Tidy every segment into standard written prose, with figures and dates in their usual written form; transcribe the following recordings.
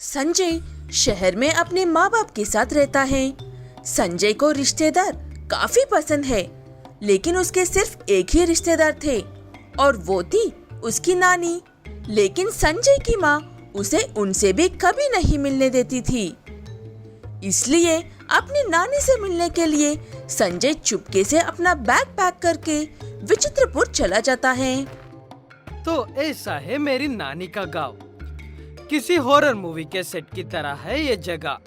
संजय शहर में अपने माँ बाप के साथ रहता है। संजय को रिश्तेदार काफी पसंद है, लेकिन उसके सिर्फ एक ही रिश्तेदार थे और वो थी उसकी नानी। लेकिन संजय की माँ उसे उनसे भी कभी नहीं मिलने देती थी। इसलिए अपनी नानी से मिलने के लिए संजय चुपके से अपना बैग पैक करके विचित्रपुर चला जाता है। तो ऐसा है मेरी नानी का गांव। किसी हॉरर मूवी के सेट की तरह है ये जगह।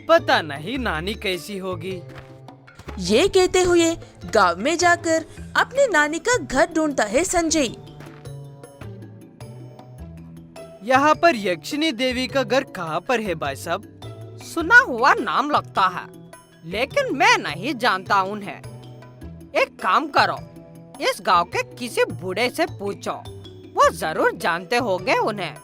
पता नहीं नानी कैसी होगी। ये कहते हुए गांव में जाकर अपनी नानी का घर ढूंढता है संजय। यहाँ पर यक्षिणी देवी का घर कहाँ पर है भाई साहब? सुना हुआ नाम लगता है, लेकिन मैं नहीं जानता उन्हें। एक काम करो, इस गांव के किसी बूढ़े से पूछो, वो जरूर जानते होंगे उन्हें।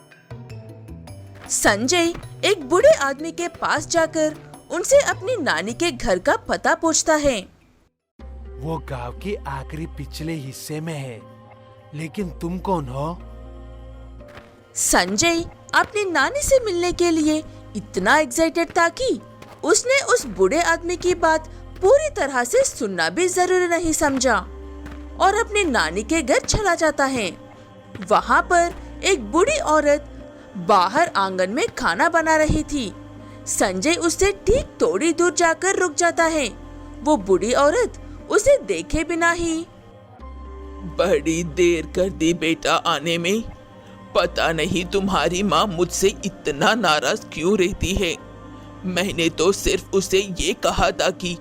संजय एक बूढ़े आदमी के पास जाकर उनसे अपनी नानी के घर का पता पूछता है। वो गांव के आखिरी पिछले हिस्से में है, लेकिन तुम कौन हो? संजय अपनी नानी से मिलने के लिए इतना एक्साइटेड था कि उसने उस बूढ़े आदमी की बात पूरी तरह से सुनना भी जरूरी नहीं समझा और अपनी नानी के घर चला जाता है। वहाँ पर एक बूढ़ी औरत बाहर आंगन में खाना बना रही थी। संजय उससे ठीक थोड़ी दूर जाकर रुक जाता है। वो बूढ़ी औरत उसे देखे बिना ही, बड़ी देर कर दी बेटा आने में। पता नहीं तुम्हारी माँ मुझसे इतना नाराज क्यों रहती है। मैंने तो सिर्फ उसे ये कहा था कि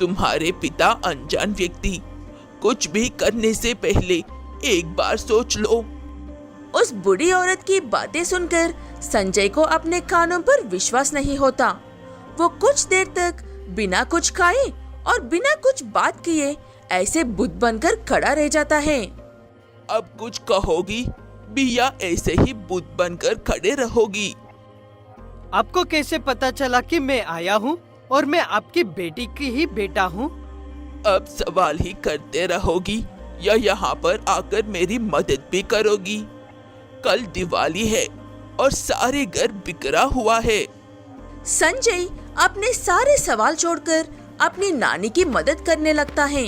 तुम्हारे पिता अनजान व्यक्ति, कुछ भी करने से पहले एक बार सोच लो। उस बूढ़ी औरत की बातें सुनकर संजय को अपने कानों पर विश्वास नहीं होता। वो कुछ देर तक बिना कुछ खाए और बिना कुछ बात किए ऐसे बुत बनकर खड़ा रह जाता है। अब कुछ कहोगी भी या ऐसे ही बुत बनकर खड़े रहोगी? आपको कैसे पता चला कि मैं आया हूँ और मैं आपकी बेटी की ही बेटा हूँ? अब सवाल ही करते रहोगी या यहाँ पर आकर मेरी मदद भी करोगी? कल दिवाली है और सारे घर बिखरा हुआ है। संजय अपने सारे सवाल छोड़कर अपनी नानी की मदद करने लगता है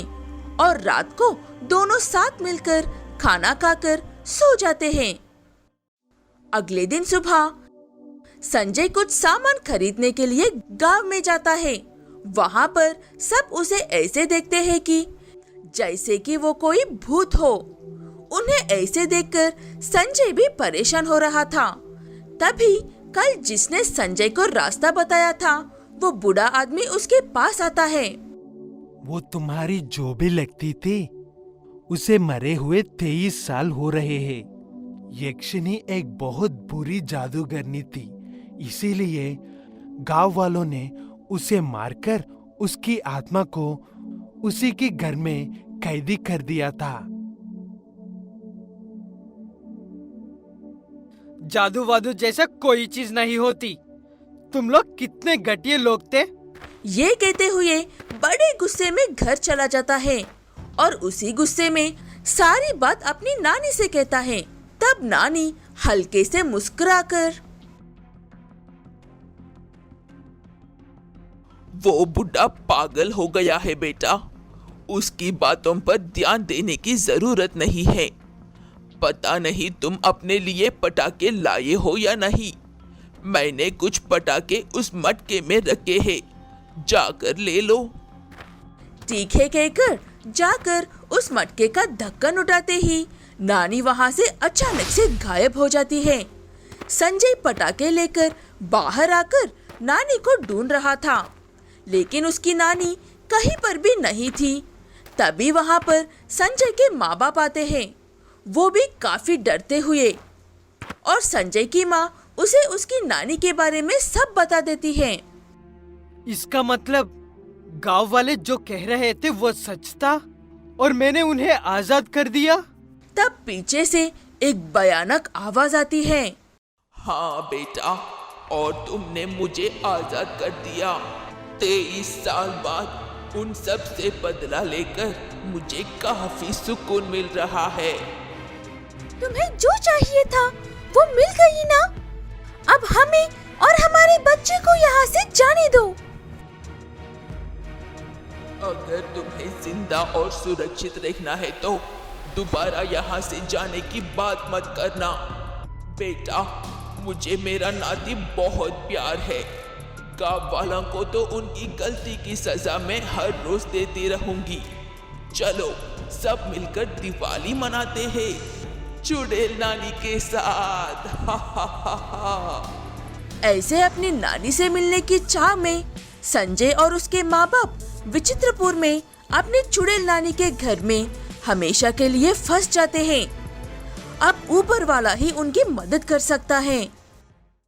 और रात को दोनों साथ मिलकर खाना खाकर सो जाते हैं। अगले दिन सुबह संजय कुछ सामान खरीदने के लिए गांव में जाता है। वहाँ पर सब उसे ऐसे देखते हैं कि जैसे कि वो कोई भूत हो। उन्हें ऐसे देखकर संजय भी परेशान हो रहा था। तभी कल जिसने संजय को रास्ता बताया था वो बूढ़ा आदमी उसके पास आता है। वो तुम्हारी जो भी लगती थी, उसे मरे हुए 23 साल हो रहे हैं। यक्षिणी एक बहुत बुरी जादूगरनी थी, इसीलिए गांव वालों ने उसे मारकर उसकी आत्मा को उसी के घर में कैदी कर दिया था। जादू वादू जैसा कोई चीज नहीं होती। तुम लोग कितने घटिया लोग थे। ये कहते हुए बड़े गुस्से में घर चला जाता है और उसी गुस्से में सारी बात अपनी नानी से कहता है। तब नानी हल्के से मुस्कुराकर, वो बुढ़ा पागल हो गया है बेटा, उसकी बातों पर ध्यान देने की जरूरत नहीं है। पता नहीं तुम अपने लिए पटाखे लाए हो या नहीं। मैंने कुछ पटाखे उस मटके में रखे हैं, जाकर ले लो। ठीक है कहकर जाकर उस मटके का ढक्कन उठाते ही नानी वहां से अचानक से गायब हो जाती है। संजय पटाखे लेकर बाहर आकर नानी को ढूंढ रहा था, लेकिन उसकी नानी कहीं पर भी नहीं थी। तभी वहां पर संजय के माँ बाप आते हैं। वो भी काफी डरते हुए, और संजय की माँ उसे उसकी नानी के बारे में सब बता देती है। इसका मतलब गांव वाले जो कह रहे थे वो सच था और मैंने उन्हें आजाद कर दिया। तब पीछे से एक भयानक आवाज आती है। हाँ बेटा, और तुमने मुझे आजाद कर दिया। 23 साल बाद उन सब से बदला लेकर मुझे काफी सुकून मिल रहा है। तुम्हें जो चाहिए था वो मिल गई ना? अब हमें और हमारे बच्चे को यहाँ से जाने दो। अगर तुम्हें जिंदा और सुरक्षित रहना है तो दोबारा यहाँ से जाने की बात मत करना। बेटा, मुझे मेरा नाती बहुत प्यार है। गांव वालों को तो उनकी गलती की सजा मैं हर रोज देती रहूंगी। चलो सब मिलकर दिवाली मनाते हैं चुड़ैल नानी के साथ। हा हा हा हा। ऐसे अपनी नानी से मिलने की चाह में संजय और उसके माँ बाप विचित्रपुर में अपनी चुड़ैल नानी के घर में हमेशा के लिए फंस जाते हैं। अब ऊपर वाला ही उनकी मदद कर सकता है।